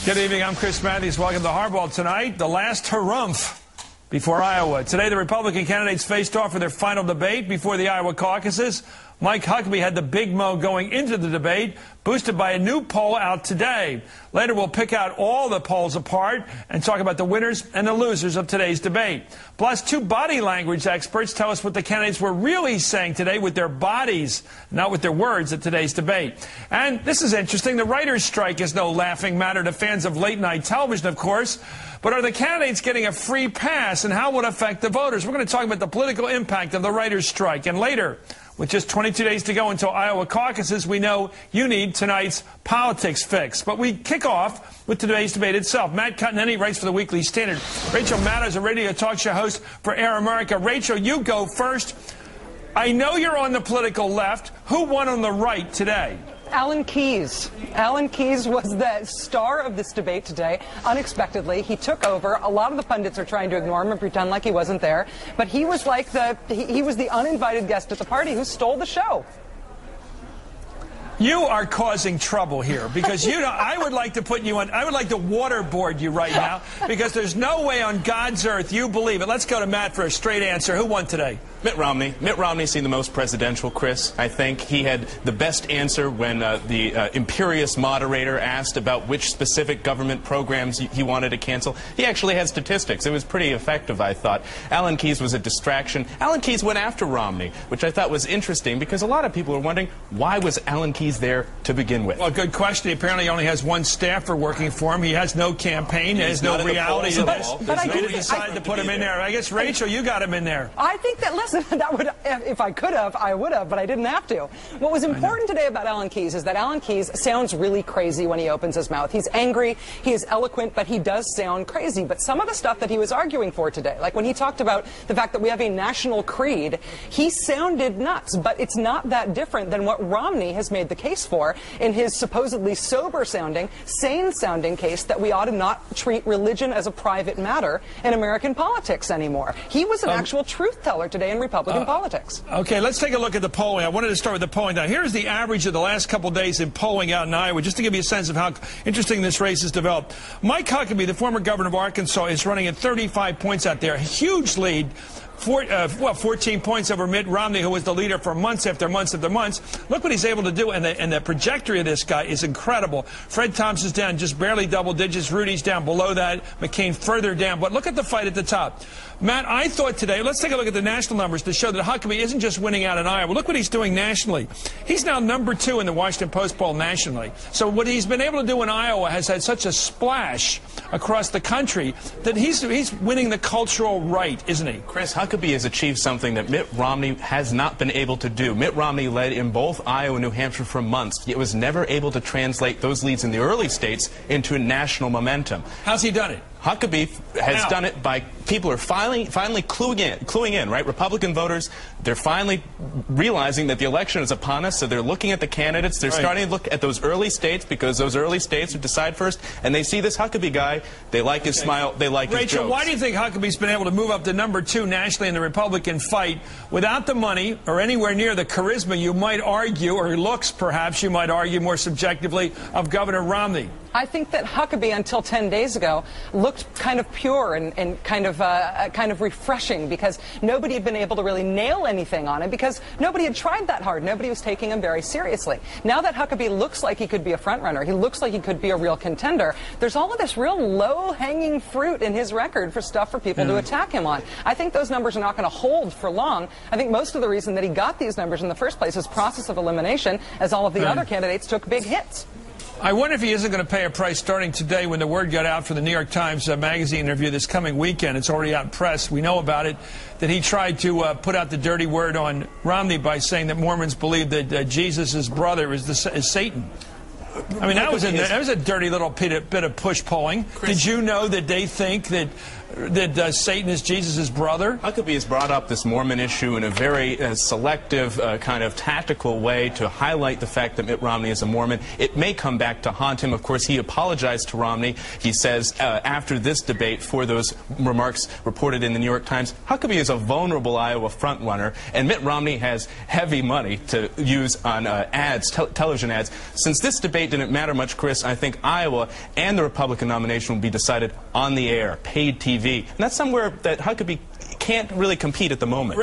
Good evening. I'm Chris Matthews. Welcome to Hardball tonight. The last harumph before Iowa. Today, the Republican candidates faced off for their final debate before the Iowa caucuses. Mike Huckabee had the big mo going into the debate, boosted by a new poll out today. Later, we'll pick out all the polls apart and talk about the winners and the losers of today's debate. Plus, two body language experts tell us what the candidates were really saying today with their bodies, not with their words at today's debate. And this is interesting. The writers' strike is no laughing matter to fans of late-night television, of course. But are the candidates getting a free pass, and how will it affect the voters? We're going to talk about the political impact of the writers' strike. And later, with just 22 days to go until Iowa caucuses, we know you need tonight's politics fix. But we kick off with today's debate itself. Matt Continetti writes for the Weekly Standard. Rachel Maddow is a radio talk show host for Air America. Rachel, you go first. I know you're on the political left. Who won on the right today? Alan Keyes. Alan Keyes was the star of this debate today. Unexpectedly, he took over. A lot of the pundits are trying to ignore him and pretend like he wasn't there. But he was like he was the uninvited guest at the party who stole the show. You are causing trouble here because I would like to put you on. I would like to waterboard you right now because there's no way on God's earth you believe it. Let's go to Matt for a straight answer. Who won today? Mitt Romney. Mitt Romney seemed the most presidential, Chris. I think he had the best answer when the imperious moderator asked about which specific government programs he wanted to cancel. He actually had statistics. It was pretty effective, I thought. Alan Keyes was a distraction. Alan Keyes went after Romney, which I thought was interesting because a lot of people are wondering, why was Alan Keyes there to begin with? Well, good question. He apparently only has one staffer working for him. He has no campaign. There's no reality to this. But I decided to put him in there. I guess, Rachel, you got him in there. I think that, listen, that would, if I could have, I would have, but I didn't have to. What was important today about Alan Keyes is that Alan Keyes sounds really crazy when he opens his mouth. He's angry, he is eloquent, but he does sound crazy. But some of the stuff that he was arguing for today, like when he talked about the fact that we have a national creed, he sounded nuts, but it's not that different than what Romney has made the case for in his supposedly sober-sounding, sane-sounding case that we ought to not treat religion as a private matter in American politics anymore. He was an actual truth-teller today in Republican politics. Okay, let's take a look at the polling. I wanted to start with the polling. Now, here's the average of the last couple days in polling out in Iowa, just to give you a sense of how interesting this race has developed. Mike Huckabee, the former governor of Arkansas, is running at 35 points out there. A huge lead. 14 points over Mitt Romney, who was the leader for months after months after months. Look what he's able to do, and the trajectory of this guy is incredible. Fred Thompson's down just barely double digits. Rudy's down below that. McCain further down. But look at the fight at the top. Matt, I thought today, let's take a look at the national numbers to show that Huckabee isn't just winning out in Iowa. Look what he's doing nationally. He's now #2 in the Washington Post poll nationally. So what he's been able to do in Iowa has had such a splash across the country that he's winning the cultural right, isn't he? Chris, Huckabee has achieved something that Mitt Romney has not been able to do. Mitt Romney led in both Iowa and New Hampshire for months, yet was never able to translate those leads in the early states into national momentum. How's he done it? Huckabee has done it by people are finally cluing in, right? Republican voters, they're finally realizing that the election is upon us, so they're looking at the candidates. They're starting to look at those early states because those early states would decide first, and they see this Huckabee guy. They like his smile. They like his jokes. Rachel, why do you think Huckabee's been able to move up to #2 nationally in the Republican fight without the money or anywhere near the charisma you might argue, or looks perhaps you might argue more subjectively, of Governor Romney? I think that Huckabee, until 10 days ago, looked kind of pure and kind of refreshing because nobody had been able to really nail anything on him because nobody had tried that hard. Nobody was taking him very seriously. Now that Huckabee looks like he could be a front-runner, he looks like he could be a real contender, there's all of this real low-hanging fruit in his record for stuff for people to attack him on. I think those numbers are not going to hold for long. I think most of the reason that he got these numbers in the first place is process of elimination, as all of the other candidates took big hits. I wonder if he isn't going to pay a price starting today when the word got out for the New York Times magazine interview this coming weekend. It's already out in press. We know about it, that he tried to put out the dirty word on Romney by saying that Mormons believe that Jesus' brother is Satan. I mean, that was a dirty little bit of push polling. Did you know that they think that that Satan is Jesus' brother? Huckabee has brought up this Mormon issue in a very selective, kind of tactical way to highlight the fact that Mitt Romney is a Mormon. It may come back to haunt him. Of course, he apologized to Romney. He says after this debate for those remarks reported in the New York Times, Huckabee is a vulnerable Iowa frontrunner, and Mitt Romney has heavy money to use on ads, television ads. Since this debate didn't matter much, Chris, I think Iowa and the Republican nomination will be decided on the air, paid TV. And that's somewhere that Huckabee can't really compete at the moment.